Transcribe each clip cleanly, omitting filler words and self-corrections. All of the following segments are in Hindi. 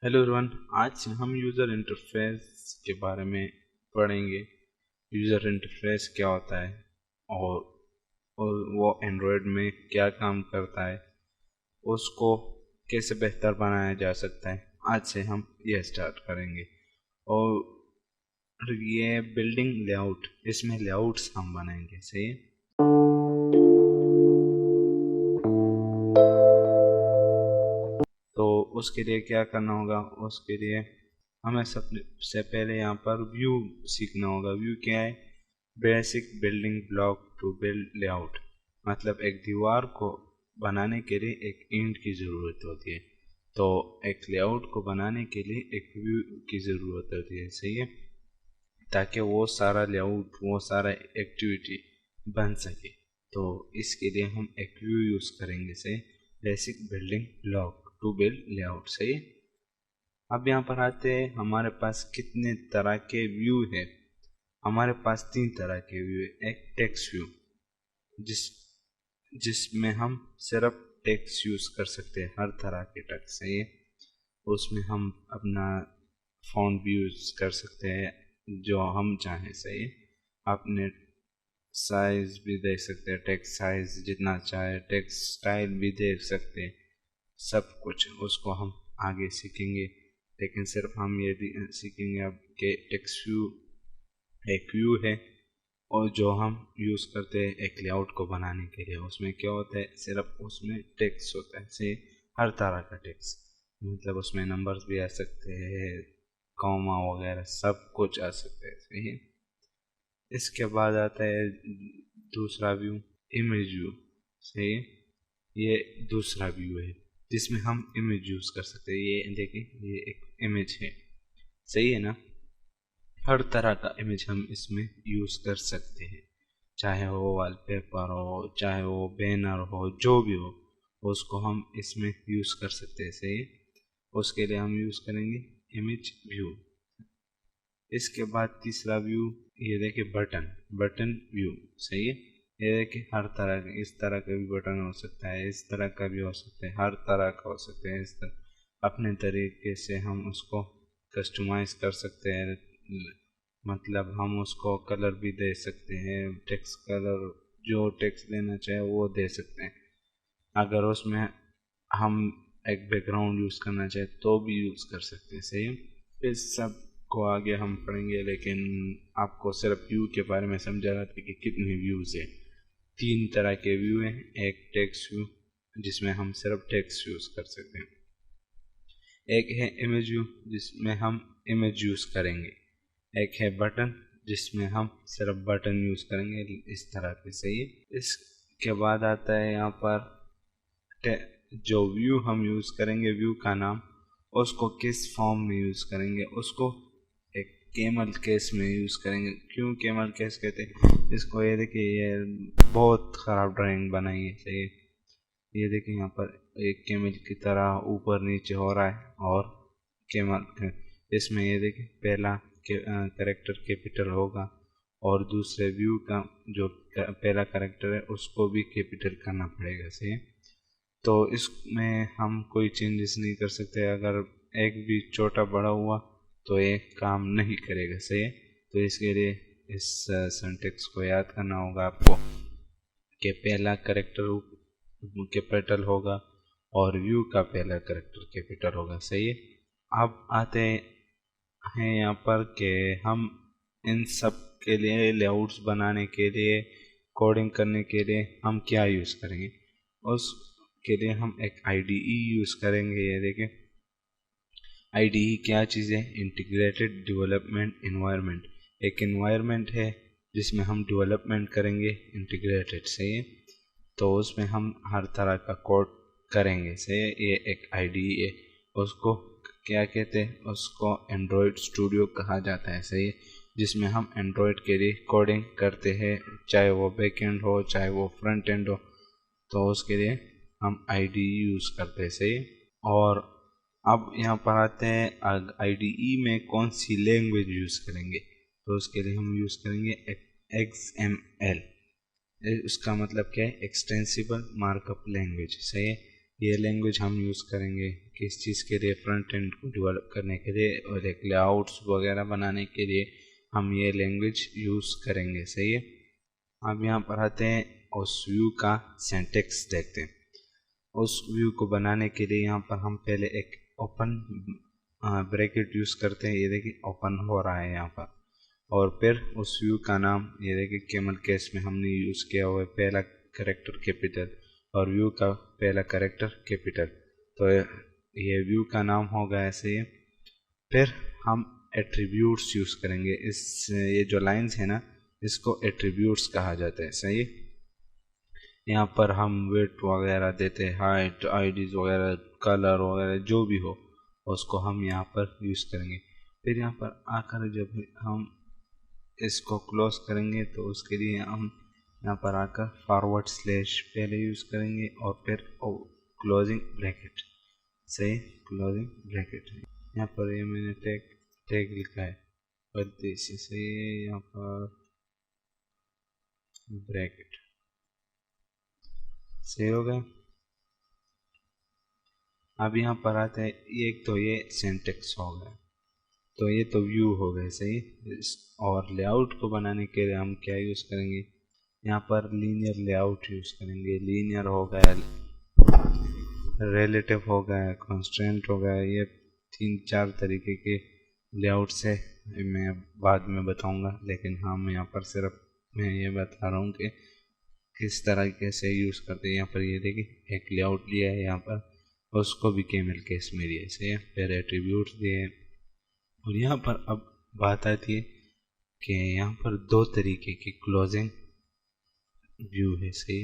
Hello everyone. आज हम यूज़र इंटरफेस के बारे में पढ़ेंगे। यूज़र इंटरफेस क्या होता है और, और वो एंड्रॉयड में क्या काम करता है, उसको कैसे बेहतर बनाया जा सकता है। आज से हम ये स्टार्ट करेंगे। और ये बिल्डिंग लेआउट, इसमें लेआउट्स हम बनाएंगे। सही है। तो उसके लिए क्या करना होगा, उसके लिए हमें सबसे पहले यहाँ पर व्यू सीखना होगा। व्यू क्या है? Basic building block to build layout. मतलब एक दीवार को बनाने के लिए एक ईंट की ज़रूरत होती है, तो एक लेआउट को बनाने के लिए एक व्यू की ज़रूरत होती है। सही है। ताकि वो सारा लेआउट, वो सारा एक्टिविटी बन सके, तो इसके लिए हम एक व्यू यूज़ करेंगे। से basic building block to build layout. सही। अब यहाँ पर आते हैं, हमारे पास कितने तरह के व्यू है। हमारे पास 3 तरह के व्यू है। एक टेक्स्ट व्यू, जिस जिसमें हम सिर्फ टेक्स्ट यूज़ कर सकते हैं, हर तरह के टेक्स्ट। सही है। उसमें हम अपना फ़ॉन्ट भी यूज़ कर सकते हैं जो हम चाहें। सही है। अपने साइज भी देख सकते हैं, टेक्स्ट साइज जितना चाहे, टेक्स्ट स्टाइल भी देख सकते हैं। सब कुछ उसको हम आगे सीखेंगे, लेकिन सिर्फ हम ये सीखेंगे अब कि टेक्स्ट व्यू एक व्यू है, और जो हम यूज़ करते हैं एक लेआउट को बनाने के लिए। उसमें क्या होता है, सिर्फ उसमें टेक्स्ट होता है। से हर तरह का टेक्स्ट, मतलब उसमें नंबर्स भी आ सकते हैं, कॉमा वगैरह सब कुछ आ सकता है। सही है। इसके बाद आता है दूसरा व्यू, इमेज व्यू। सही है। ये दूसरा व्यू है जिसमें हम इमेज यूज़ कर सकते हैं। ये देखिए, ये एक इमेज है। सही है ना। हर तरह का इमेज हम इसमें यूज़ कर सकते हैं, चाहे वो वॉलपेपर हो, चाहे वो बैनर हो, जो भी हो, उसको हम इसमें यूज़ कर सकते हैं। सही है। उसके लिए हम यूज़ करेंगे इमेज व्यू। इसके बाद तीसरा व्यू, ये देखिए बटन, बटन व्यू। सही है। ये देखिए, हर तरह का, इस तरह का भी बटन हो सकता है, इस तरह का भी हो सकता है, हर तरह का हो सकता है। इस तरह अपने तरीके से हम उसको कस्टमाइज कर सकते हैं। मतलब हम उसको कलर भी दे सकते हैं, टेक्स्ट कलर, जो टेक्स्ट देना चाहे वो दे सकते हैं। अगर उसमें हम एक बैकग्राउंड यूज़ करना चाहे तो भी यूज़ कर सकते हैं। सही है। इस सब को आगे हम पढ़ेंगे, लेकिन आपको सिर्फ व्यू के बारे में समझा रहा था कि कितने व्यूज़ है। 3 तरह के व्यू हैं। एक टेक्स्ट व्यू, जिसमें हम सिर्फ टेक्स्ट यूज़ कर सकते हैं। एक है इमेज व्यू, जिसमें हम इमेज यूज़ करेंगे। एक है बटन, जिसमें हम सिर्फ बटन यूज़ करेंगे, इस तरह के। सही है। इसके बाद आता है यहाँ पर जो व्यू हम यूज़ करेंगे, व्यू का नाम, उसको किस फॉर्म में यूज़ करेंगे, उसको एक कैमल केस में यूज़ करेंगे। क्यों कैमल केस कहते हैं इसको? ये देखिए, ये बहुत ख़राब ड्राइंग बनाई है। सही। ये देखिए, यहाँ पर एक कैमल की तरह ऊपर नीचे हो रहा है, और कैमल, इसमें ये देखिए पहला करेक्टर कैपिटल होगा, और दूसरे व्यू का जो पहला करेक्टर है उसको भी कैपिटल करना पड़ेगा। सही। तो इसमें हम कोई चेंजेस नहीं कर सकते। अगर एक भी छोटा बड़ा हुआ तो ये काम नहीं करेगा। सही है। तो इसके लिए इस सिंटेक्स को याद करना होगा आपको कि पहला करेक्टर कैपिटल होगा और व्यू का पहला करेक्टर कैपिटल होगा। सही है। अब आते हैं यहाँ पर कि हम इन सब के लिए, लेआउट्स बनाने के लिए, कोडिंग करने के लिए हम क्या यूज़ करेंगे। उसके लिए हम एक IDE यूज़ करेंगे। ये देखें, IDE क्या चीज़ है? Integrated development environment. एक इन्वायरमेंट है जिसमें हम डेवलपमेंट करेंगे, इंटीग्रेटेड। सही है। तो उसमें हम हर तरह का कोड करेंगे। सही है। ये एक IDE है। उसको क्या कहते हैं? उसको एंड्रॉयड स्टूडियो कहा जाता है। सही है। जिसमें हम एंड्रॉयड के लिए कोडिंग करते हैं, चाहे वो बैक एंड हो, चाहे वो फ्रंट एंड हो, तो उसके लिए हम IDE यूज़ करते हैं। सही है। और अब यहाँ पर आते हैं, IDE में कौन सी लैंग्वेज यूज़ करेंगे। तो उसके लिए हम यूज़ करेंगे XML। उसका मतलब क्या है? Extensible markup language. सही है। ये लैंग्वेज हम यूज़ करेंगे किस चीज़ के लिए, फ्रंट एंड को डेवलप करने के लिए और एक लेआउट्स वगैरह बनाने के लिए हम ये लैंग्वेज यूज़ करेंगे। सही है। अब यहाँ पर आते हैं उस व्यू का सिंटैक्स देखते हैं। उस व्यू को बनाने के लिए यहाँ पर हम पहले एक ओपन ब्रैकेट यूज़ करते हैं। ये देखिए ओपन हो रहा है यहाँ पर, और फिर उस व्यू का नाम ये देखिए कैमल केस में हमने यूज़ किया हुआ है पहला कैरेक्टर कैपिटल और व्यू का पहला कैरेक्टर कैपिटल। तो ये व्यू का नाम होगा ऐसे ही। फिर हम एट्रीब्यूट्स यूज़ करेंगे। ये जो लाइंस है ना, इसको एट्रीब्यूट्स कहा जाता है। सही है। यहाँ पर हम वेट वगैरह देते हैं, हाइट, आईडीज वगैरह, कलर वगैरह जो भी हो उसको हम यहाँ पर यूज़ करेंगे। फिर यहाँ पर आकर जब हम इसको क्लोज करेंगे तो उसके लिए हम यहाँ पर आकर फॉरवर्ड स्लैश पहले यूज़ करेंगे और फिर क्लोजिंग ब्रैकेट। सही, क्लोजिंग ब्रैकेट। यहाँ पर ये मैंने टैग लिखा है उद्देश्य। सही है। यहाँ पर ब्रैकेट सही हो गया। अब यहाँ पर आते हैं, एक तो ये सिंटैक्स हो गया, तो ये तो व्यू हो गए। सही। और लेआउट को बनाने के लिए हम क्या यूज़ करेंगे, यहाँ पर लीनियर लेआउट यूज़ करेंगे। लीनियर हो गया, रिलेटिव हो गया, कॉन्स्टेंट हो गया, ये 3-4 तरीके के लेआउट से मैं बाद में बताऊंगा, लेकिन हम यहाँ पर सिर्फ मैं ये बता रहा हूँ कि किस तरीके से यूज़ करते हैं। यहाँ पर ये देखिए एक लेआउट लिया है यहाँ पर, उसको भी कैमल केस में लिया है। फिर एट्रीब्यूट्स दिए। और यहाँ पर अब बात आती है कि यहाँ पर 2 तरीके की क्लोजिंग व्यू है। सही।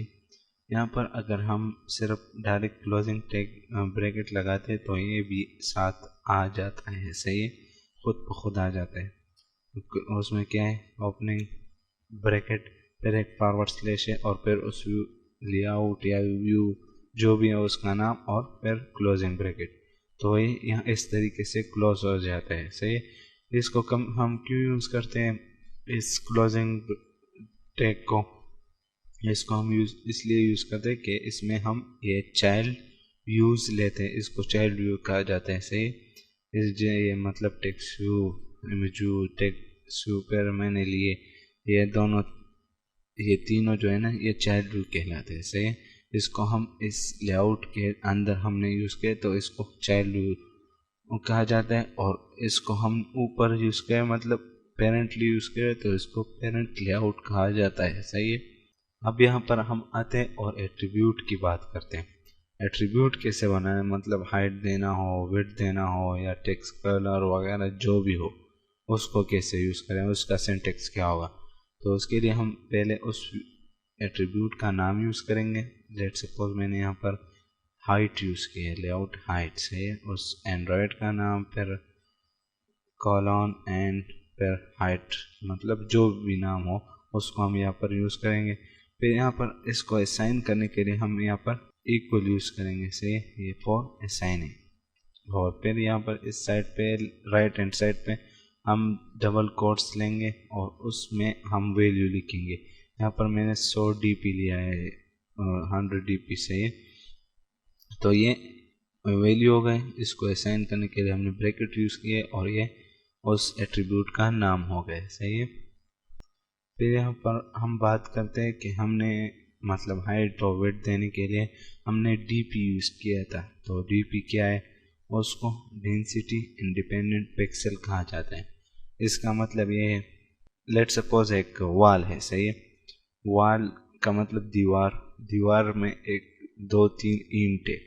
यहाँ पर अगर हम सिर्फ डायरेक्ट क्लोजिंग टैग ब्रैकेट लगाते हैं तो ये भी साथ आ जाता है। सही है। खुद ब खुद आ जाता है। उसमें क्या है, ओपनिंग ब्रैकेट, फिर एक फॉरवर्ड स्लैश है और फिर उस व्यू लेआउट या व्यू जो भी है उसका नाम और फिर क्लोजिंग ब्रैकेट। तो ये यहाँ इस तरीके से क्लोज हो जाता है। सही है। इसको हम क्यों यूज़ करते हैं इस क्लोजिंग टैग को, इसको हम इसलिए यूज़ करते हैं कि इसमें हम ये चाइल्ड व्यूज़ लेते हैं। इसको चाइल्ड व्यू कहा जाता है। सही। ये मतलब text view, image view, text view पर मैंने लिए, ये दोनों, ये तीनों जो है ना, ये चाइल्ड व्यू कहलाते हैं। सही। इसको हम इस लेआउट के अंदर हमने यूज़ किया तो इसको चाइल्ड व्यू कहा जाता है, और इसको हम ऊपर यूज़ करें मतलब पेरेंटली यूज़ करें तो इसको पेरेंट लेआउट कहा जाता है। सही है। अब यहाँ पर हम आते हैं और एट्रीब्यूट की बात करते हैं। एट्रीब्यूट कैसे बनाए, मतलब हाइट देना हो, विड्थ देना हो या टेक्स्ट कलर वगैरह जो भी हो उसको कैसे यूज़ करें, उसका सिंटैक्स क्या होगा। तो उसके लिए हम पहले उस एट्रीब्यूट का नाम यूज़ करेंगे। लेट सपोज मैंने यहाँ पर हाइट यूज़ की है, लेआउट हाइट से, उस एंड्रॉयड का नाम, फिर कॉलन एंड फिर हाइट, मतलब जो भी नाम हो उसको हम यहाँ पर यूज़ करेंगे। फिर यहाँ पर इसको असाइन करने के लिए हम यहाँ पर इक्वल यूज़ करेंगे। से ये फॉर असाइन है। और फिर यहाँ पर इस साइड पे, राइट हैंड साइड पे हम डबल कोट्स लेंगे और उसमें हम वैल्यू लिखेंगे। यहाँ पर मैंने 100 dp लिया है 100 dp से, तो ये वैल्यू हो गए। इसको असाइन करने के लिए हमने ब्रैकेट यूज़ किए और ये उस एट्रीब्यूट का नाम हो गए। सही है। फिर यहाँ पर हम बात करते हैं कि हमने मतलब हाइट और वेट देने के लिए हमने डीपी यूज़ किया था। तो डीपी क्या है, उसको डेंसिटी इंडिपेंडेंट पिक्सल कहा जाता है। इसका मतलब ये है, लेट सपोज एक वॉल है। सही है। वॉल का मतलब दीवार, दीवार में एक 2-3 ईंट है,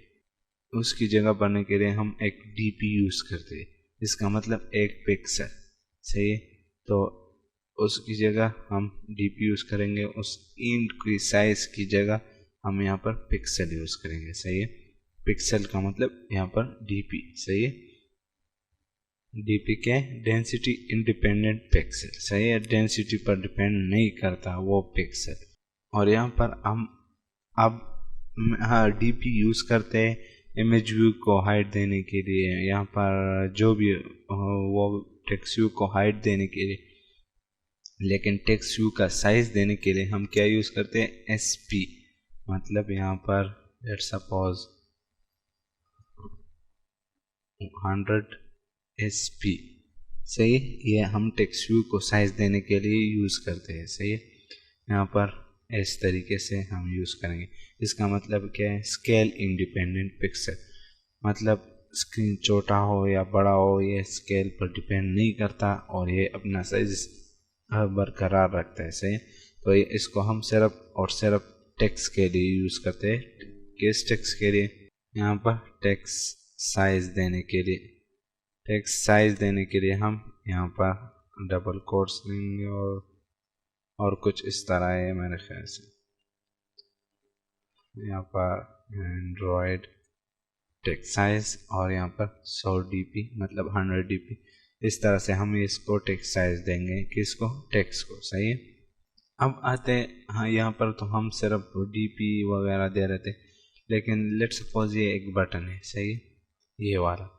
उसकी जगह बनने के लिए हम एक डीपी यूज़ करते हैं। इसका मतलब 1 पिक्सल। सही है। तो उसकी जगह हम डीपी यूज़ करेंगे, उस ईंट की साइज़ की जगह हम यहाँ पर पिक्सल यूज़ करेंगे। सही है। पिक्सल का मतलब यहाँ पर डीपी। सही है। डीपी क्या है, डेंसिटी इंडिपेंडेंट पिक्सल। सही है। डेंसिटी पर डिपेंड नहीं करता वो पिक्सल। और यहाँ पर हम अब हाँ डीपी यूज़ करते हैं इमेज व्यू को हाइट देने के लिए, यहाँ पर जो भी वो टेक्स्ट व्यू को हाइट देने के लिए। लेकिन टेक्स्ट व्यू का साइज़ देने के लिए हम क्या यूज़ करते हैं, एसपी, मतलब यहाँ पर लेट्स सपोज 100 SP। सही है, ये हम टेक्स्ट व्यू को साइज देने के लिए यूज़ करते हैं। सही है, यहाँ पर इस तरीके से हम यूज़ करेंगे। इसका मतलब क्या है, स्केल इंडिपेंडेंट पिक्सल, मतलब स्क्रीन छोटा हो या बड़ा हो ये स्केल पर डिपेंड नहीं करता और ये अपना साइज बरकरार रखता है। सही, तो ये इसको हम सिर्फ और सिर्फ टेक्स्ट के लिए यूज़ करते हैं। किस टेक्स्ट के लिए, यहाँ पर टेक्स्ट साइज देने के लिए, टेक्स्ट साइज देने के लिए हम यहाँ पर डबल कोट्स लेंगे और कुछ इस तरह है मेरे ख्याल से। यहाँ पर एंड्रॉयड टेक्स्ट साइज और यहाँ पर 100 dp मतलब 100 dp, इस तरह से हम इसको टेक्स्ट साइज देंगे, किसको, टेक्स्ट को। सही है, अब आते हैं, हाँ यहाँ पर तो हम सिर्फ dp वगैरह दे रहे थे, लेकिन लेट्स सपोज ये एक बटन है। सही है, ये वाला,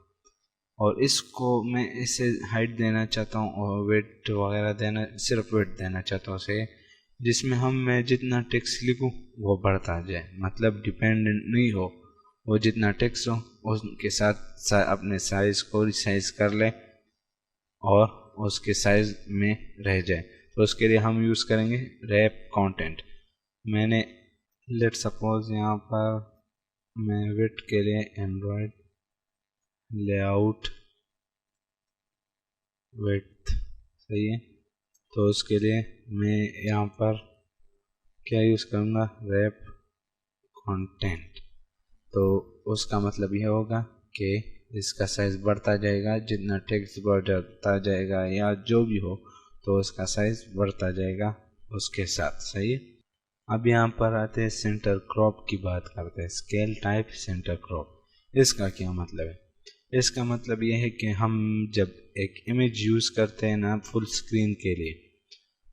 और इसको मैं इसे हाइट देना चाहता हूँ और वेट वगैरह देना, सिर्फ वेट देना चाहता हूँ। सही, जिसमें मैं जितना टेक्स्ट लिखूँ वो बढ़ता जाए, मतलब डिपेंडेंट नहीं हो, वो जितना टेक्स्ट हो उसके साथ अपने साइज को रिसाइज कर ले और उसके साइज में रह जाए। तो उसके लिए हम यूज़ करेंगे रैप कंटेंट। मैंने लेट सपोज यहाँ पर मैं विड्थ के लिए एंड्रॉयड लेआउट विड्थ, सही है, तो उसके लिए मैं यहाँ पर क्या यूज़ करूँगा, रैप कंटेंट। तो उसका मतलब यह होगा कि इसका साइज़ बढ़ता जाएगा, जितना टेक्स्ट बढ़ता जाएगा या जो भी हो तो उसका साइज़ बढ़ता जाएगा उसके साथ। सही है, अब यहाँ पर आते हैं सेंटर क्रॉप की बात करते हैं, स्केल टाइप सेंटर क्रॉप। इसका क्या मतलब है, इसका मतलब यह है कि हम जब एक इमेज यूज़ करते हैं ना फुल स्क्रीन के लिए,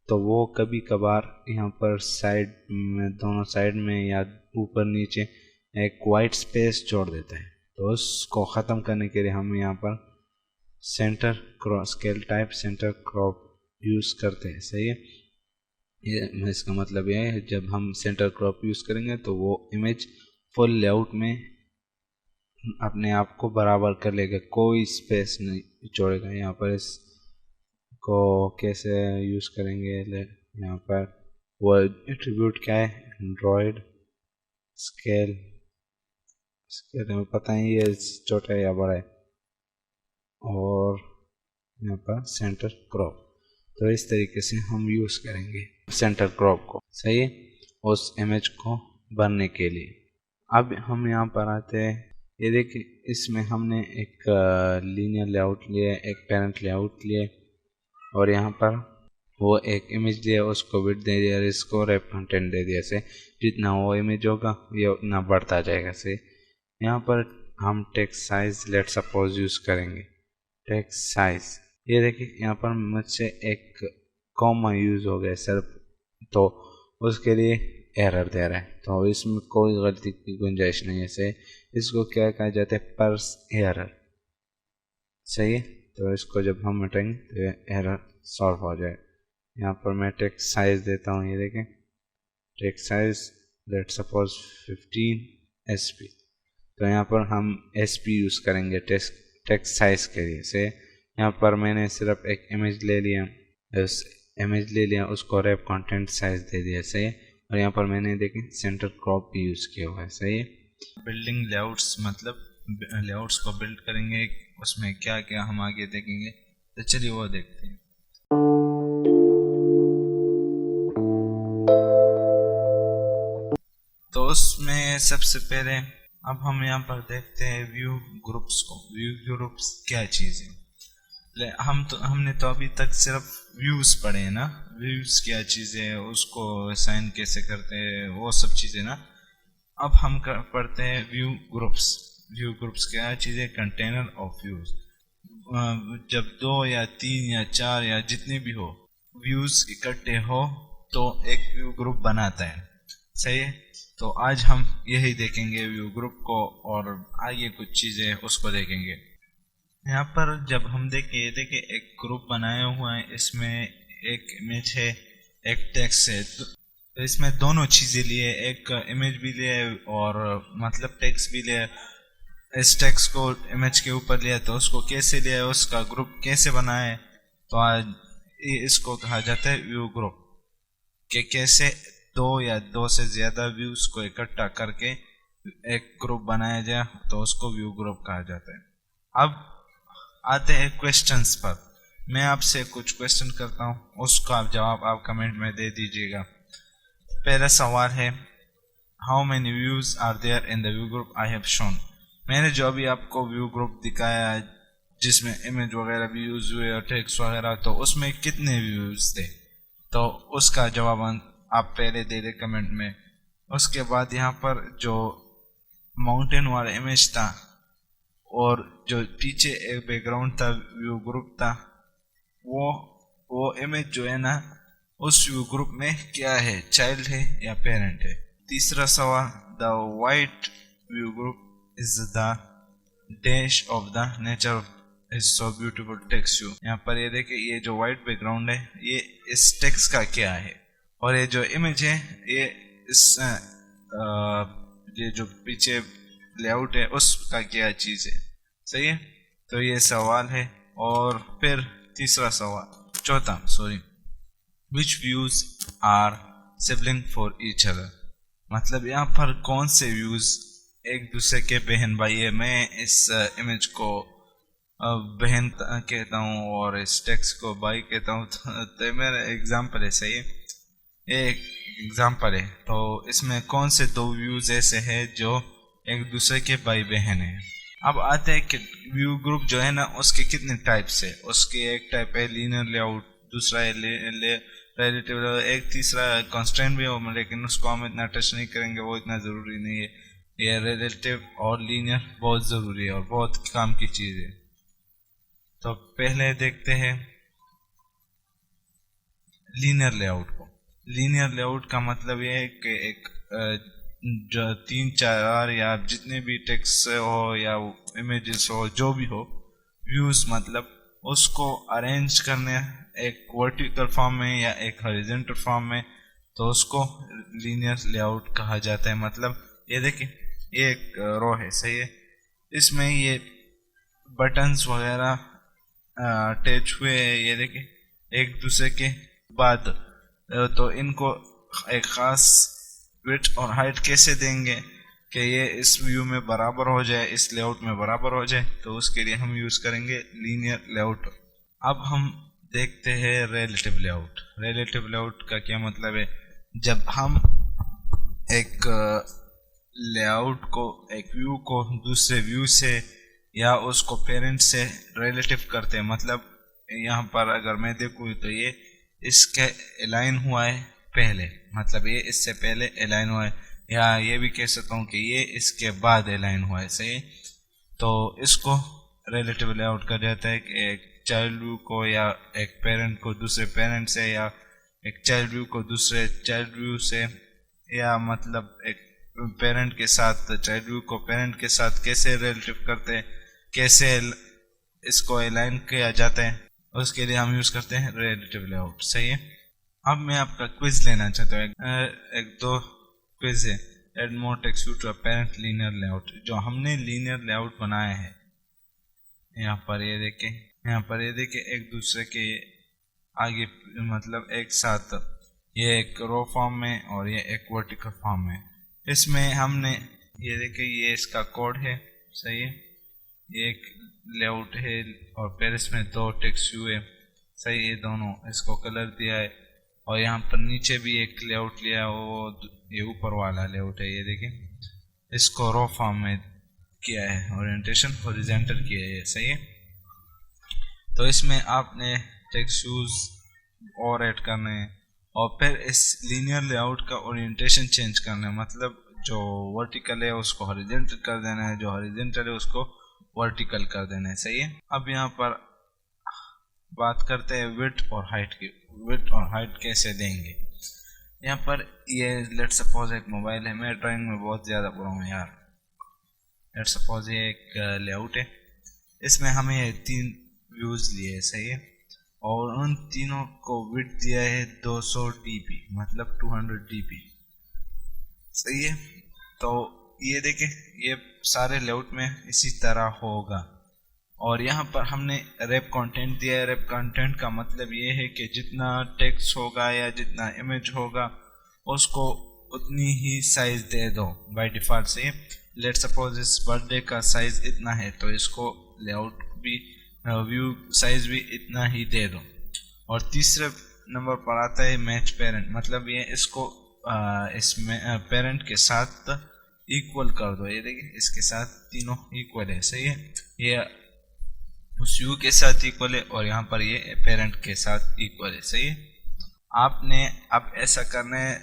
तो वो कभी कभार यहाँ पर साइड में, दोनों साइड में या ऊपर नीचे एक वाइट स्पेस छोड़ देता है। तो उसको ख़त्म करने के लिए हम यहाँ पर centre crop, scale type centre crop use करते हैं। सही है, ये इसका मतलब यह है जब हम सेंटर क्रॉप यूज़ करेंगे तो वो इमेज फुल लेआउट में अपने आप को बराबर कर लेगा, कोई स्पेस नहीं छोड़ेगा। यहाँ पर इसको कैसे यूज़ करेंगे, यहाँ पर वो एट्रीब्यूट क्या है, एंड्रॉयड स्केल, स्केल में पता नहीं ये छोटा है या बड़ा है, और यहाँ पर सेंटर क्रॉप। तो इस तरीके से हम यूज़ करेंगे सेंटर क्रॉप को। सही है, उस इमेज को भरने के लिए। अब हम यहाँ पर आते हैं, ये देखिए इसमें हमने एक लीनियर लेआउट लिया, एक पेरेंट लेआउट लिया और यहाँ पर वो एक इमेज लिया, उसको विड्थ दे दिया और इसको रैप कंटेंट दे दिया। से जितना वो इमेज होगा ये उतना बढ़ता जाएगा। से यहाँ पर हम text size let suppose use करेंगे, टेक्स्ट साइज। ये देखिए यहाँ पर मुझसे एक कॉमा यूज़ हो गया सिर्फ, तो उसके लिए एरर दे रहा है, तो इसमें कोई गलती की गुंजाइश नहीं है। से इसको क्या कहा जाता है, पर्स एरर। सही है, तो इसको जब हम हटाएंगे तो एरर सॉल्व हो जाए। यहाँ पर मैं टेक्स्ट साइज देता हूँ, ये देखें text size let suppose 15 SP। तो यहाँ पर हम SP यूज़ करेंगे टेक्स्ट साइज के लिए। से यहाँ पर मैंने सिर्फ एक इमेज ले लिया, उस इमेज ले लिया, उसको रैप कंटेंट साइज दे दिया। सही है, और यहाँ पर मैंने देखें सेंटर क्रॉप भी यूज़ किया हुआ है। सही है, बिल्डिंग लेआउट्स, मतलब लेआउट्स को बिल्ड करेंगे, उसमें क्या क्या हम आगे देखेंगे, तो चलिए वो देखते हैं। तो उसमें सबसे पहले अब हम यहाँ पर देखते हैं व्यू ग्रुप्स को। व्यू ग्रुप्स क्या चीज़ है, हमने तो अभी तक सिर्फ व्यूज पढ़े हैं ना, व्यूज क्या चीज़ है, उसको असाइन कैसे करते हैं, वो सब चीज़ें ना। अब हम पढ़ते हैं व्यू ग्रुप्स। व्यू ग्रुप्स क्या चीज़ है, कंटेनर ऑफ व्यूज। जब 2 या 3 या 4 या जितने भी हो व्यूज इकट्ठे हो तो एक व्यू ग्रुप बनाता है। सही है, तो आज हम यही देखेंगे व्यू ग्रुप को, और आगे कुछ चीज़ें उसको देखेंगे। यहाँ पर जब हम देखिए एक ग्रुप बनाया हुआ है, इसमें एक इमेज है, एक टेक्स्ट है, तो इसमें दोनों चीज़ें लिए, एक इमेज भी लिए और मतलब टेक्स्ट भी लिए। इस टेक्स्ट को इमेज के ऊपर लिया तो उसको कैसे लिया, उसका ग्रुप कैसे बनाए, तो आज इसको कहा जाता है व्यू ग्रुप। कि कैसे दो या दो से ज्यादा व्यूज को इकट्ठा करके एक ग्रुप बनाया जाए तो उसको व्यू ग्रुप कहा जाता है। अब आते हैं क्वेश्चंस पर। मैं आपसे कुछ क्वेश्चन करता हूँ, उसका आप जवाब आप कमेंट में दे दीजिएगा। पहला सवाल है, how many views are there in the view group I have shown. मैंने जो अभी आपको व्यू ग्रुप दिखाया जिसमें इमेज वगैरह भी यूज हुए और टेक्स्ट वगैरह, तो उसमें कितने व्यूज थे, तो उसका जवाब आप पहले दे दे कमेंट में। उसके बाद यहाँ पर जो माउंटेन वाला इमेज था और जो पीछे एक बैकग्राउंड था व्यू ग्रुप था, वो इमेज जो है ना उस व्यू ग्रुप में क्या है, चाइल्ड है या पेरेंट है। तीसरा सवाल, the white view group is the dash of the nature is so beautiful text you. यहाँ पर ये देखिए, ये जो व्हाइट बैकग्राउंड है ये इस टेक्स्ट का क्या है, और ये जो इमेज है ये इस ये जो पीछे लेआउट है उसका क्या चीज है। सही है, तो ये सवाल है। और फिर तीसरा सवाल, चौथा sorry, which views are sibling for each other. मतलब यहाँ पर कौन से व्यूज एक दूसरे के बहन भाई है। मैं इस इमेज को बहन कहता हूँ और इस टेक्स्ट को भाई कहता हूँ, तो मेरा एग्जाम्पल है। सही है, एक एग्जाम्पल है। तो इसमें कौन से दो व्यूज ऐसे हैं जो एक दूसरे के भाई बहन है। अब आते हैं कि व्यू ग्रुप जो है ना उसके कितने टाइप्स है। उसके एक टाइप है लीनियर लेआउट, दूसरा है रिलेटिव लेआउट, एक तीसरा कंस्ट्रेंट भी हो, लेकिन उसको हम इतना टच नहीं करेंगे, वो इतना ज़रूरी नहीं है। ये रिलेटिव और लीनियर बहुत ज़रूरी है और बहुत काम की चीज़ है। तो पहले देखते हैं लीनियर लेआउट को। लीनियर लेआउट का मतलब ये है कि एक जो 3-4 या जितने भी टेक्स्ट हो या इमेजेस हो जो भी हो, व्यूज मतलब उसको अरेंज करने एक वर्टिकल फॉर्म में या एक हॉरिजॉन्टल फॉर्म में, तो उसको लीनियर लेआउट कहा जाता है। मतलब ये देखिए, ये एक रो है। सही है, इसमें ये बटन्स वगैरह अटैच हुए, ये देखिए एक दूसरे के बाद, तो इनको एक खास विड्थ और हाइट कैसे देंगे कि ये इस व्यू में बराबर हो जाए, इस लेआउट में बराबर हो जाए, तो उसके लिए हम यूज करेंगे लीनियर लेआउट। अब हम देखते हैं रिलेटिव लेआउट। रिलेटिव लेआउट का क्या मतलब है, जब हम एक लेआउट को, एक व्यू को दूसरे व्यू से या उसको पेरेंट से रिलेटिव करते हैं। मतलब यहाँ पर अगर मैं देखूँ तो ये इसके अलाइन हुआ है पहले, मतलब ये इससे पहले अलाइन हुआ है, या ये भी कह सकता हूँ कि ये इसके बाद अलाइन हुआ है। सही, तो इसको रिलेटिव लेआउट कहा जाता है कि एक चाइल्ड व्यू को या एक पेरेंट को दूसरे पेरेंट से, या एक चाइल्ड व्यू को दूसरे चाइल्ड व्यू से, या मतलब एक पेरेंट के साथ चाइल्ड व्यू को पेरेंट के साथ कैसे रिलेटिव करते हैं, कैसे इसको अलाइन किया जाता है, उसके लिए हम यूज करते हैं रिलेटिव लेआउट। सही है, अब मैं आपका क्विज लेना चाहता हूँ। एक दो क्विज है। Add more text to a parent linear layout. जो हमने लीनियर लेआउट बनाया है, यहाँ पर ये देखें, यहाँ पर ये देखें एक दूसरे के आगे, मतलब एक साथ, ये एक रो फॉर्म में और ये एक वर्टिकल फॉर्म में। इसमें हमने ये देखें, ये इसका कोड है। सही है, ये एक लेआउट है और फिर इसमें दो टेक्स्ट व्यू है। सही, ये दोनों इसको कलर दिया है, और यहाँ पर नीचे भी एक लेआउट लिया है, वो ये ऊपर वाला लेआउट है। ये देखें, इसको रो फॉर्म में किया है, ओरिएंटेशन हॉरिजॉन्टल किया है। सही है, तो इसमें आपने टेक्स्ट व्यूज और ऐड करने हैं, और फिर इस लीनियर लेआउट का ओरिएंटेशन चेंज करना है। मतलब जो वर्टिकल है उसको हॉरिजॉन्टल कर देना है, जो हॉरिजॉन्टल है उसको वर्टिकल कर देना है। सही है, अब यहाँ पर बात करते हैं विड्थ और हाइट की। विड्थ और हाइट कैसे देंगे। यहाँ पर ये लेट सपोज एक मोबाइल है, मैं ड्राइंग में बहुत ज़्यादा बुरा हूँ यार। लेट सपोज ये एक लेआउट है, इसमें हमें 3 व्यूज लिए। सही है, और उन तीनों को विड्थ दिया है 200 dp, मतलब 200 dp। सही है, तो ये देखें, ये सारे लेआउट में इसी तरह होगा। और यहाँ पर हमने रैप कंटेंट दिया है। रैप कंटेंट का मतलब ये है कि जितना टेक्स्ट होगा या जितना इमेज होगा उसको उतनी ही साइज दे दो बाय डिफॉल्ट से। लेट सपोज इस बर्थडे का साइज इतना है तो इसको लेआउट भी व्यू साइज भी इतना ही दे दो। और तीसरे नंबर पर आता है मैच पेरेंट, मतलब ये इसको इसमें पेरेंट के साथ इक्वल कर दो। ये देखिए इसके साथ तीनों इक्वल है, सही है, ये उस व्यू के साथ इक्वल है और यहाँ पर ये पेरेंट के साथ इक्वल है, सही है। आपने अब ऐसा करना है,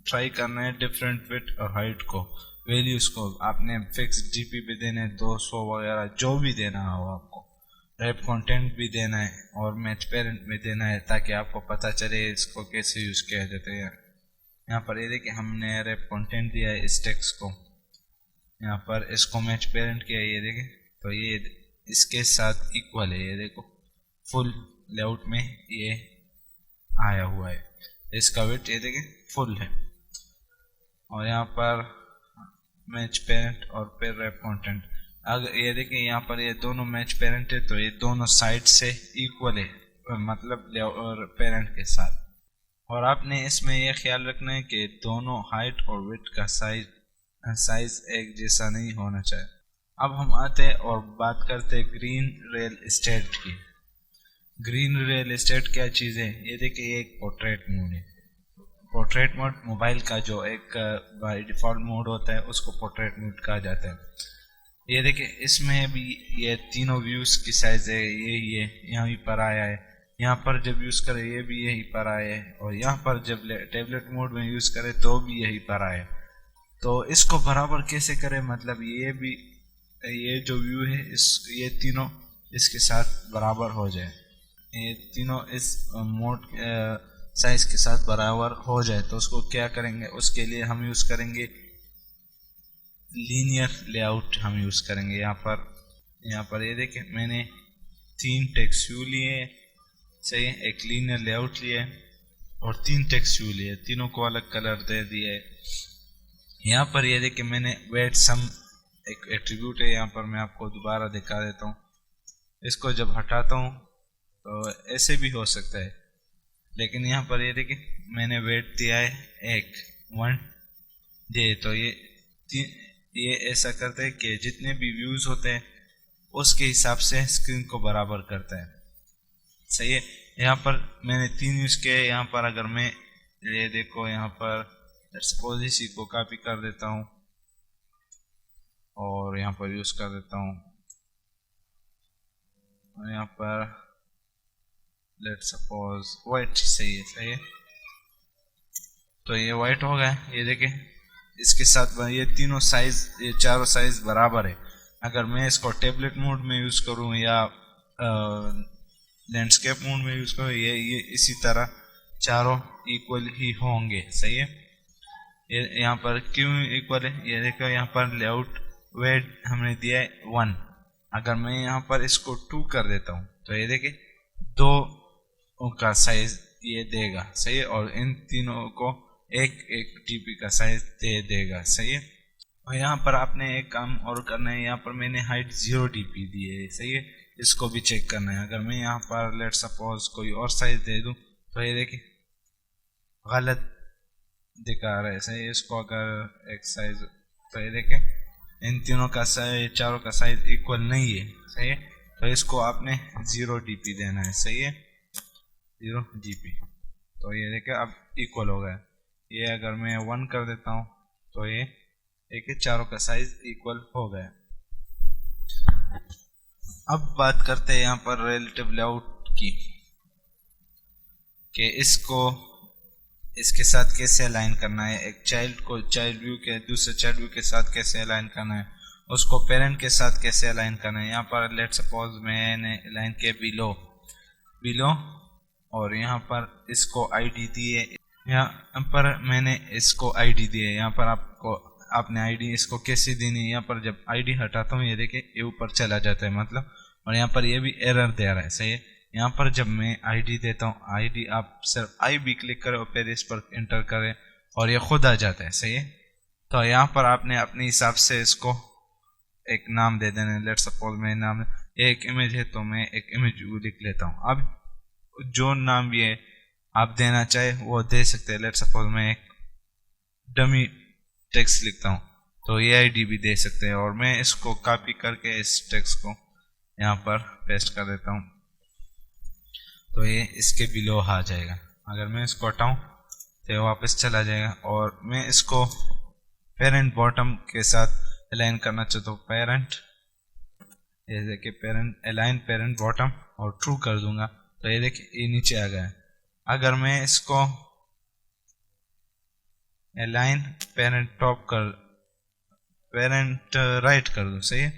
ट्राई करना है डिफरेंट विड्थ और हाइट को, वैल्यूज को आपने फिक्स डीपी भी देने 200 वगैरह जो भी देना हो आपको, रैप कंटेंट भी देना है और मैच पेरेंट भी देना है ताकि आपको पता चले इसको कैसे यूज किया जाता है। यहाँ पर ये देखिए हमने रैप कंटेंट दिया है इस टेक्स्ट को, यहाँ पर इसको मैच पेरेंट किया है, ये देखें तो ये इसके साथ इक्वल है। ये देखो फुल लेआउट में ये आया हुआ है, इसका वेट ये देखें फुल है। और यहाँ पर मैच पेरेंट और फिर रैप कंटेंट, अगर ये देखें यहाँ पर ये दोनों मैच पेरेंट है तो ये दोनों साइड से इक्वल है, मतलब पेरेंट के साथ। और आपने इसमें यह ख्याल रखना है कि दोनों हाइट और वेट का साइज एक जैसा नहीं होना चाहिए। अब हम आते हैं और बात करते हैं ग्रीन रियल एस्टेट की। ग्रीन रियल एस्टेट क्या चीज़ है? ये देखिए ये एक पोर्ट्रेट मोड है। पोर्ट्रेट मोड मोबाइल का जो एक बाय डिफ़ॉल्ट मोड होता है उसको पोर्ट्रेट मोड कहा जाता है। ये देखिए इसमें भी ये तीनों व्यूज़ की साइज़ है, ये यहीं पर आया है, यहाँ पर जब यूज़ करें ये भी यहीं पर आया है और यहाँ पर जब टेबलेट मोड में यूज़ करें तो भी यहीं पर आया। तो इसको बराबर कैसे करें, मतलब ये जो व्यू है ये तीनों इसके साथ बराबर हो जाए, ये तीनों इस मोड साइज के साथ बराबर हो जाए तो उसको क्या करेंगे, उसके लिए हम यूज़ करेंगे लीनियर लेआउट हम यूज़ करेंगे। यहाँ पर ये देखें मैंने 3 टेक्स्ट व्यू लिए, सही है, एक लीनियर लेआउट लिए और 3 टेक्स्ट व्यू लिए, तीनों को अलग कलर दे दिए। यहाँ पर ये देखें मैंने वेट सम एक एट्रीब्यूट है, यहाँ पर मैं आपको दोबारा दिखा देता हूँ। इसको जब हटाता हूँ तो ऐसे भी हो सकता है, लेकिन यहाँ पर ये देखिए मैंने वेट दिया है 1 दे, तो ये ऐसा करता है कि जितने भी व्यूज़ होते हैं उसके हिसाब से स्क्रीन को बराबर करता है, सही है। यहाँ पर मैंने 3 यूज़ किए। यहाँ पर अगर मैं ये देखो यहाँ पर सपोज इसी को कॉपी कर देता हूँ और यहाँ पर यूज़ कर देता हूँ, यहाँ पर लेट सपोज वाइट, सही है, तो ये वाइट हो गया। ये देखें इसके साथ ये तीनों साइज, ये चारों साइज बराबर है। अगर मैं इसको टेबलेट मोड में यूज़ करूँ या लैंडस्केप मोड में यूज़ करूँ, ये इसी तरह चारों इक्वल ही होंगे, सही है। ये यहाँ पर क्यों इक्वल है, ये देखो यहाँ पर लेआउट वेट हमने दिया है 1, अगर मैं यहाँ पर इसको 2 कर देता हूँ तो ये देखिए 2 का साइज ये देगा, सही है, और इन तीनों को एक टीपी का साइज दे देगा, सही है। और यहाँ पर आपने एक काम और करना है, यहाँ पर मैंने हाइट 0 dp दी है, सही है, इसको भी चेक करना है। अगर मैं यहाँ पर लेट सपोज कोई और साइज दे दूँ तो ये देखिए गलत दिखा रहा है, सही है। इसको अगर एक साइज, तो ये देखें इन तीनों का साइज, चारों का साइज इक्वल नहीं है, सही है, तो इसको आपने 0 dp देना है, सही है, 0 dp। तो ये देखिए अब इक्वल हो गया। ये अगर मैं 1 कर देता हूँ तो ये एक चारों का साइज इक्वल हो गया। अब बात करते हैं यहाँ पर रिलेटिव लेआउट की, कि इसको इसके साथ कैसे अलाइन करना है, एक चाइल्ड को चाइल्ड व्यू के दूसरे चाइल्ड व्यू के साथ कैसे अलाइन करना है, उसको पेरेंट के साथ कैसे अलाइन करना है। यहाँ पर लेट सपोज मैंने अलाइन किया बिलो और यहाँ पर इसको आईडी दिए, यहाँ पर मैंने इसको आईडी दिए। यहाँ पर आपने आईडी इसको कैसे देनी है, यहाँ पर जब आईडी हटाता हूँ ये देखिए ये ऊपर चला जाता है मतलब, और यहाँ पर ये भी एरर दे रहा है, सही है। यहाँ पर जब मैं आईडी देता हूँ, आईडी आप सिर्फ आई भी क्लिक करें और फिर इस पर इंटर करें और ये खुद आ जाता है, सही है। तो यहाँ पर आपने अपने हिसाब से इसको एक नाम दे देना। लेट्स सपोज मैं नाम, एक इमेज है तो मैं एक इमेज लिख लेता हूँ। अब जो नाम भी है आप देना चाहे वो दे सकते हैं। लेट्स सपोज मैं एक डमी टेक्स्ट लिखता हूँ तो AID भी दे सकते हैं, और मैं इसको कॉपी करके इस टेक्स्ट को यहाँ पर पेस्ट कर देता हूँ तो ये इसके बिलो आ जाएगा। अगर मैं इसको हटाऊँ तो ये वापस चला जाएगा। और मैं इसको पेरेंट बॉटम के साथ अलाइन करना चाहता हूँ। पेरेंट, ये देखिए पेरेंट अलाइन पेरेंट बॉटम, और ट्रू कर दूंगा तो ये देखिए ये नीचे आ गया है। अगर मैं इसको अलाइन पेरेंट टॉप कर पेरेंट राइट कर दूं, सही है,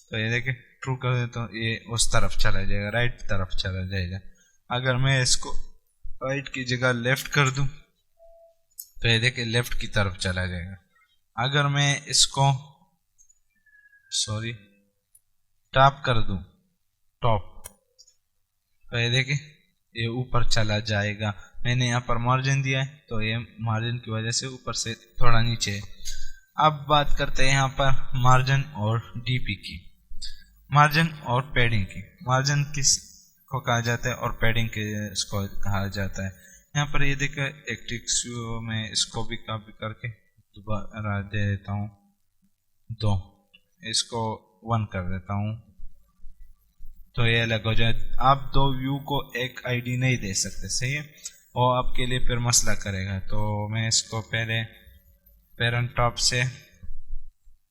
तो ये देखिए ट्रू कर दे तो ये उस तरफ चला जाएगा, राइट तरफ चला जाएगा। अगर मैं इसको राइट की जगह लेफ्ट कर दूं तो ये देखिए लेफ्ट की तरफ चला जाएगा। अगर मैं इसको टॉप कर दूं, टॉप, तो ये देखिए ये ऊपर चला जाएगा। मैंने यहाँ पर मार्जिन दिया है तो ये मार्जिन की वजह से ऊपर से थोड़ा नीचे है। अब बात करते हैं यहाँ पर मार्जिन और DP की, मार्जिन और पैडिंग की। मार्जिन किस को कहा जाता है और पैडिंग किसको कहा जाता है। यहाँ पर ये देखिए एक टेक्स्ट में इसको भी कॉपी करके दोबारा दे देता हूँ, दो इसको 1 कर देता हूँ तो ये अलग हो जाए। आप दो व्यू को एक ID नहीं दे सकते, सही है, और आपके लिए फिर मसला करेगा। तो मैं इसको पहले पेरेंट टॉप से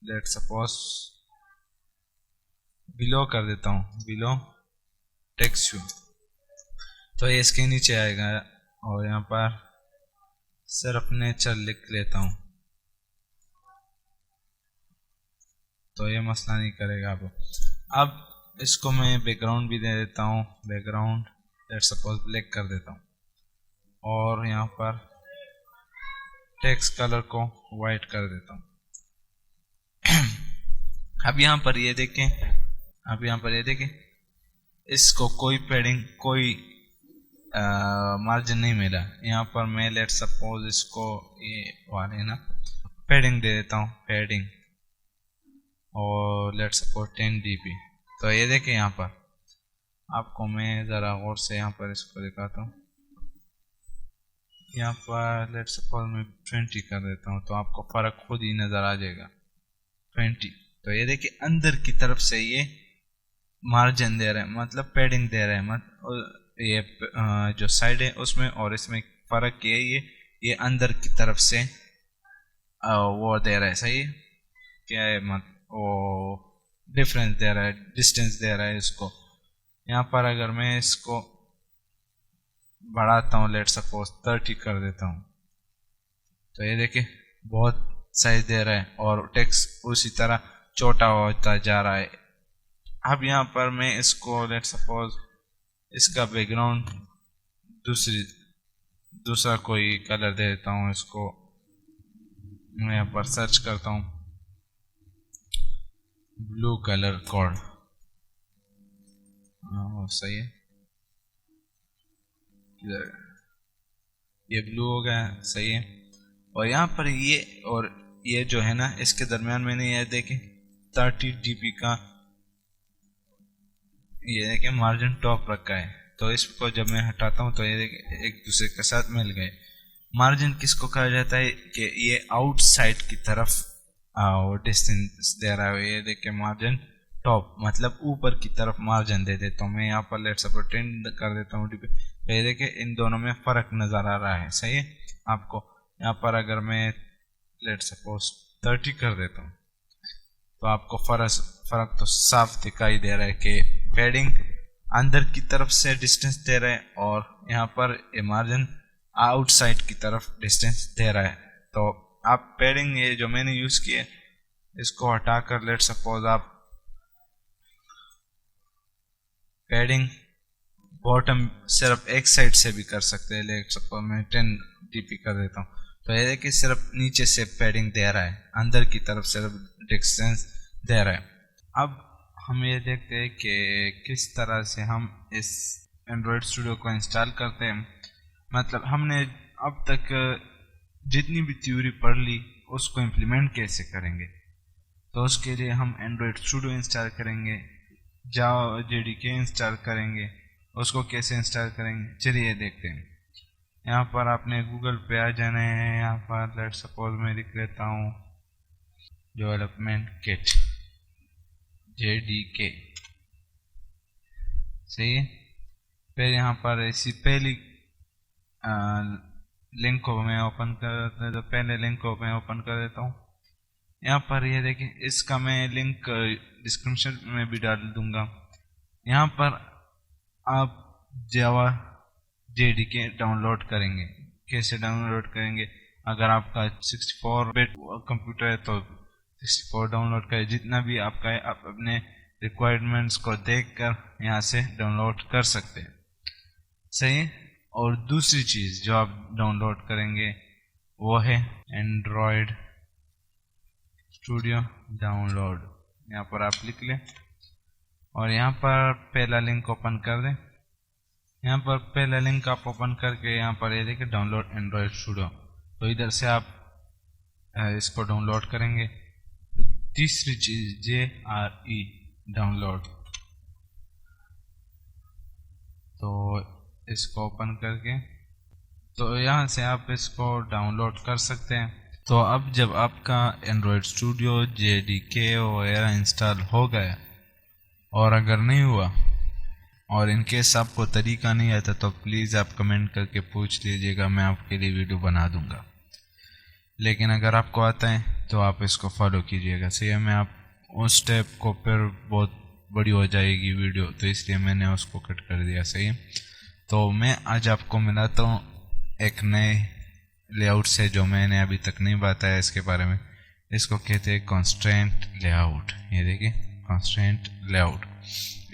लेट्स सपोज बिलो कर देता हूँ, बिलो टेक्स्ट व्यू, तो ये इसके नीचे आएगा। और यहाँ पर सिर्फ नेचर लिख लेता हूँ तो ये मसला नहीं करेगा अब इसको मैं बैकग्राउंड भी दे देता हूँ, बैकग्राउंड लेट्स सपोज ब्लैक कर देता हूँ, और यहाँ पर टेक्स्ट कलर को वाइट कर देता हूँ। अब यहाँ पर ये देखें, इसको कोई पैडिंग, कोई मार्जिन नहीं मिला। यहाँ पर मैं लेट सपोज इसको ये वाले ना पैडिंग दे देता हूँ, पैडिंग, और लेट सपोज 10 dp। तो ये देखें यहाँ पर आपको मैं ज़रा गौर से यहाँ पर इसको दिखाता हूँ। यहाँ पर लेट सपोज मैं 20 कर देता हूँ तो आपको फ़र्क खुद ही नज़र आ जाएगा, 20। तो ये देखिए अंदर की तरफ से ये मार्जिन दे रहा है, मतलब पैडिंग दे रहा है, मतलब ये जो साइड है उसमें और इसमें फ़र्क ये अंदर की तरफ से वो दे रहा है, सही है, क्या है वो डिफरेंस दे रहा है, डिस्टेंस दे रहा है इसको। यहाँ पर अगर मैं इसको बढ़ाता हूँ, लेट सपोज 30 कर देता हूँ तो ये देखिए बहुत साइज दे रहा है और टेक्स्ट उसी तरह छोटा होता जा रहा है। अब यहाँ पर मैं इसको लेट सपोज इसका बैकग्राउंड दूसरा कोई कलर दे देता हूँ। इसको मैं यहाँ पर सर्च करता हूँ ब्लू कलर कोड, सही है, ये ब्लू हो गया, सही है। और यहाँ पर ये जो है ना, इसके दरमियान मैंने ये देखे 30 dp का ये देखिए मार्जिन टॉप रखा है। तो इसको जब मैं हटाता हूँ तो ये देखिए एक दूसरे के साथ मिल गए। मार्जिन किसको कहा जाता है कि ये आउटसाइड की तरफ डिस्टेंस दे रहा है। ये देखिए मार्जिन टॉप मतलब ऊपर की तरफ मार्जिन दे देता हूँ मैं। यहाँ पर लेट सपोज 10 कर देता हूँ dp। तो ये देखिए इन दोनों में फ़र्क नज़र आ रहा है, सही है आपको। यहाँ पर अगर मैं लेट सपोज 30 कर देता हूँ तो आपको फ़र्क तो साफ दिखाई दे रहा है कि पैडिंग अंदर की तरफ से डिस्टेंस दे रहा है और यहाँ पर ये मार्जिन आउटसाइड की तरफ डिस्टेंस दे रहा है। तो आप पैडिंग ये जो मैंने यूज़ किए इसको हटाकर लेट सपोज आप पैडिंग बॉटम सिर्फ एक साइड से भी कर सकते हैं। लेट सपोज मैं 10 dp कर देता हूँ तो ये देखिए सिर्फ नीचे से पैडिंग दे रहा है, अंदर की तरफ सिर्फ डिस्टेंस दे रहा है। अब हम ये देखते हैं कि किस तरह से हम इस एंड्रॉयड स्टूडियो को इंस्टॉल करते हैं। मतलब हमने अब तक जितनी भी थ्योरी पढ़ ली उसको इम्प्लीमेंट कैसे करेंगे। तो उसके लिए हम एंड्रॉयड स्टूडियो इंस्टॉल करेंगे, जावा जेडीके इंस्टॉल करेंगे। उसको कैसे इंस्टॉल करेंगे चलिए देखते हैं। यहाँ पर आपने गूगल पे आ जाना है। यहाँ पर लेट सपोज मैं लिख लेता हूँ डेवलपमेंट किट जेडीके, सही है। फिर यहाँ पर इसी पहली लिंक को मैं ओपन कर, तो पहले लिंक को मैं ओपन कर देता हूँ। यहाँ पर ये देखिए, इसका मैं लिंक डिस्क्रिप्शन में भी डाल दूंगा। यहाँ पर आप जावा जेडीके डाउनलोड करेंगे। कैसे डाउनलोड करेंगे, अगर आपका 64 बिट कंप्यूटर है तो 64 डाउनलोड करें, जितना भी आपका है आप अपने रिक्वायरमेंट्स को देखकर यहाँ से डाउनलोड कर सकते हैं, सही है। और दूसरी चीज़ जो आप डाउनलोड करेंगे वो है एंड्रॉयड स्टूडियो डाउनलोड। यहाँ पर आप लिख लें और यहाँ पर पहला लिंक ओपन कर दें। यहाँ पर पहला लिंक आप ओपन करके यहाँ पर ये देखिए डाउनलोड एंड्रॉयड स्टूडियो, तो इधर से आप इसको डाउनलोड करेंगे। तीसरी चीज JRE डाउनलोड, तो इसको ओपन करके तो यहाँ से आप इसको डाउनलोड कर सकते हैं। तो अब जब आपका एंड्रॉयड स्टूडियो JDK वगैरह इंस्टॉल हो गया और अगर नहीं हुआ और इनकेस आपको तरीका नहीं आता तो प्लीज़ आप कमेंट करके पूछ लीजिएगा, मैं आपके लिए वीडियो बना दूंगा। लेकिन अगर आपको आता है तो आप इसको फॉलो कीजिएगा, सही है। मैं आप उस स्टेप को फिर बहुत बड़ी हो जाएगी वीडियो, तो इसलिए मैंने उसको कट कर दिया, सही है। तो मैं आज आपको मिलाता हूँ एक नए लेआउट से जो मैंने अभी तक नहीं बताया इसके बारे में। इसको कहते हैं कंस्ट्रेंट लेआउट। ये देखिए कंस्ट्रेंट लेआउट,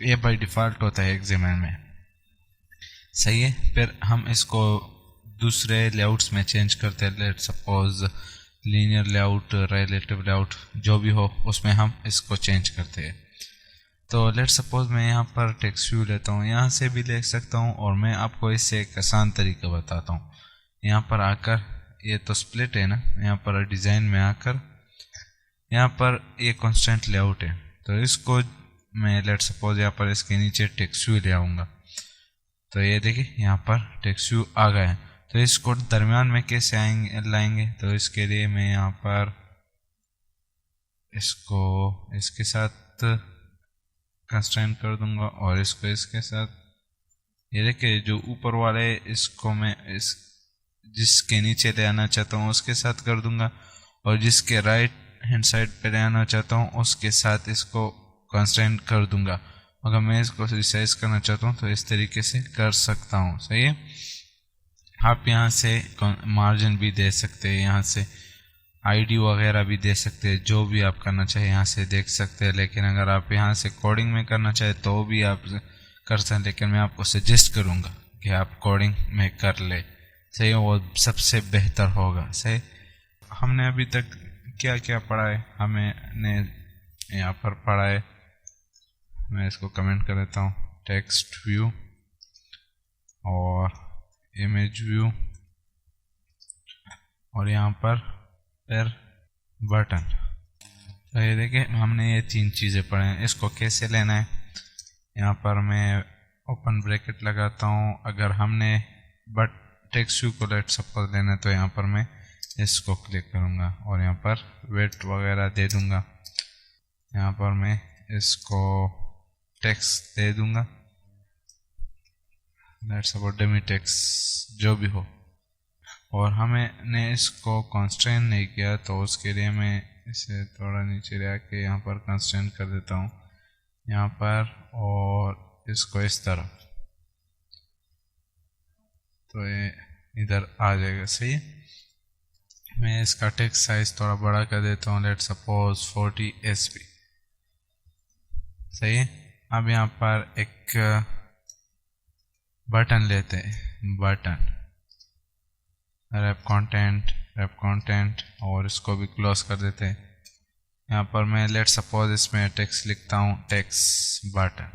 ये बाय डिफ़ॉल्ट होता है एक्सएमएल में, सही है। फिर हम इसको दूसरे लेआउट्स में चेंज करते हैं। Let suppose linear layout, relative layout, जो भी हो उसमें हम इसको चेंज करते हैं। तो लेट सपोज मैं यहाँ पर टेक्स्ट व्यू लेता हूँ, यहाँ से भी ले सकता हूँ और मैं आपको इससे एक आसान तरीका बताता हूँ। यहाँ पर आकर, ये तो स्प्लिट है ना, यहाँ पर डिज़ाइन में आकर यहाँ पर ये कॉन्स्टेंट लेआउट है, तो इसको मैं लेट सपोज यहाँ पर इसके नीचे टेक्स्ट व्यू ले आऊँगा। तो ये देखिए यहाँ पर टेक्स्ट व्यू आ गया है। तो इसको दरमियान में कैसे लाएंगे, तो इसके लिए मैं यहाँ पर इसको इसके साथ कंस्ट्रेंट कर दूंगा और इसको इसके साथ, ये देखिए जो ऊपर वाले इसको मैं इस जिसके नीचे ले आना चाहता हूँ उसके साथ कर दूंगा और जिसके राइट हैंड साइड पे ले आना चाहता हूँ उसके साथ इसको कंस्ट्रेंट कर दूंगा। अगर मैं इसको रिसाइज करना चाहता हूँ तो इस तरीके से कर सकता हूँ, सही है। आप यहाँ से मार्जिन भी दे सकते हैं, यहाँ से आईडी वगैरह भी दे सकते हैं, जो भी आप करना चाहे यहाँ से देख सकते हैं। लेकिन अगर आप यहाँ से कोडिंग में करना चाहे तो भी आप कर सकते हैं, लेकिन मैं आपको सजेस्ट करूँगा कि आप कोडिंग में कर ले, सही, वो सबसे बेहतर होगा, सही। हमने अभी तक क्या क्या पढ़ा है, हमने यहाँ पर पढ़ा है, मैं इसको कमेंट कर देता हूँ, टेक्स्ट व्यू और इमेज व्यू और यहाँ पर फिर बटन। तो ये देखिए हमने ये तीन चीज़ें पढ़े हैं। इसको कैसे लेना है, यहाँ पर मैं ओपन ब्रैकेट लगाता हूँ। अगर हमने टेक्स्ट व्यू को लेट सपोज लेना है तो यहाँ पर मैं इसको क्लिक करूँगा और यहाँ पर वेट वगैरह दे दूँगा। यहाँ पर मैं इसको टेक्स्ट दे दूँगा, लेट सपोज डमी टेक्स्ट जो भी हो। और हमने इसको कंस्ट्रेंट नहीं किया तो उसके लिए मैं इसे थोड़ा नीचे ले आके यहाँ पर कंस्ट्रेंट कर देता हूँ यहाँ पर, और इसको इस तरफ, तो ये इधर आ जाएगा, सही है। मैं इसका टेक्स्ट साइज थोड़ा बड़ा कर देता हूँ, लेट सपोज 40 SB, सही है। अब यहाँ पर एक बटन लेते हैं, बटन रैप कंटेंट और इसको भी क्लोज कर देते हैं। यहाँ पर मैं लेट सपोज इसमें टेक्स्ट लिखता हूँ, टेक्स्ट बटन,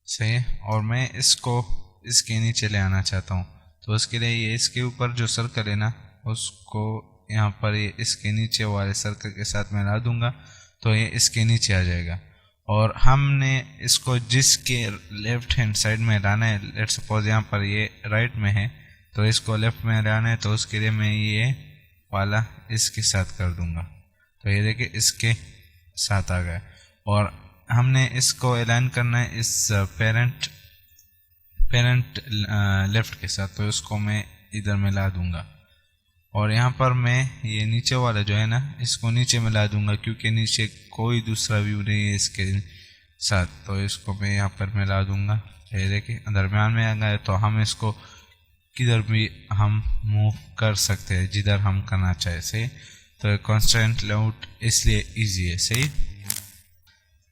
सही है। और मैं इसको इसके नीचे ले आना चाहता हूँ, तो उसके लिए ये इसके ऊपर जो सर्कल है ना उसको यहाँ पर ये इसके नीचे वाले सर्कल के साथ मिला दूंगा तो ये इसके नीचे आ जाएगा। और हमने इसको जिसके लेफ्ट हैंड साइड में लाना है, लेट्स सपोज यहाँ पर ये राइट में है तो इसको लेफ्ट में लाना है, तो उसके लिए मैं ये वाला इसके साथ कर दूंगा। तो ये देखिए इसके साथ आ गया। और हमने इसको अलाइन करना है इस पेरेंट लेफ्ट के साथ, तो इसको मैं इधर मिला दूंगा। और यहाँ पर मैं ये नीचे वाला जो है ना, इसको नीचे मिला दूंगा क्योंकि नीचे कोई दूसरा व्यू नहीं है इसके साथ, तो इसको मैं यहाँ पर मिला दूंगा। ये देखिए दरम्यान में आ गया, तो हम इसको किधर भी हम मूव कर सकते हैं जिधर हम करना चाहे। सही, तो कॉन्स्टेंट लेआउट इसलिए इजी है। सही,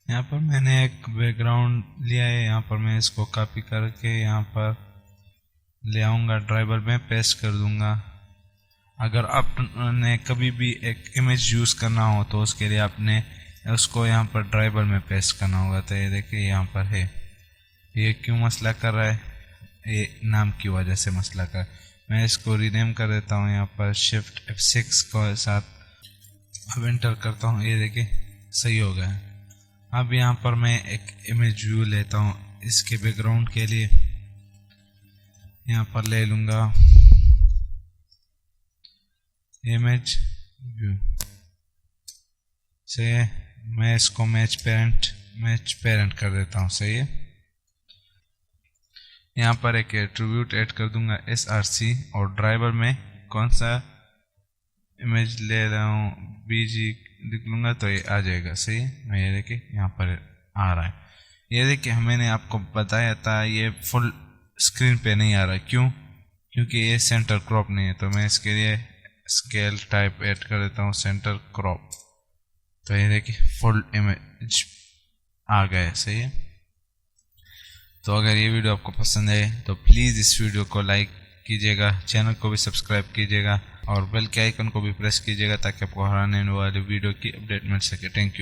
यहाँ पर मैंने एक बैकग्राउंड लिया है, यहाँ पर मैं इसको कॉपी करके यहाँ पर ले आऊँगा, ड्राइवर में पेस्ट कर दूंगा। अगर आपने कभी भी एक इमेज यूज़ करना हो तो उसके लिए आपने उसको यहाँ पर ड्राइवर में पेस्ट करना होगा। तो ये देखिए यहाँ पर है, ये क्यों मसला कर रहा है, ये नाम की वजह से मसला कर। मैं इसको रीनेम कर देता हूँ, यहाँ पर शिफ्ट F6 को साथ अब एंटर करता हूँ। ये देखिए सही हो गया। अब यहाँ पर मैं एक इमेज व्यू लेता हूँ इसके बैकग्राउंड के लिए, यहाँ पर ले लूँगा इमेज व्यू। सही है, मैं इसको मैच पेरेंट कर देता हूँ। सही है, यहाँ पर एक एट्रीब्यूट ऐड कर दूंगा SRC, और ड्राइवर में कौन सा इमेज ले रहा हूँ BG लिख लूँगा तो ये आ जाएगा। सही है, मैं ये देखिए यहाँ पर आ रहा है। ये देखिए मैंने आपको बताया था ये फुल स्क्रीन पे नहीं आ रहा, क्यों? क्योंकि ये सेंटर क्रॉप नहीं है। तो मैं इसके लिए स्केल टाइप ऐड कर देता हूँ सेंटर क्रॉप, तो ये देखिए फुल इमेज आ गया। सही है, तो अगर ये वीडियो आपको पसंद है तो प्लीज़ इस वीडियो को लाइक कीजिएगा, चैनल को भी सब्सक्राइब कीजिएगा और बेल के आइकन को भी प्रेस कीजिएगा ताकि आपको हर आने वाली वीडियो की अपडेट मिल सके। Thank you.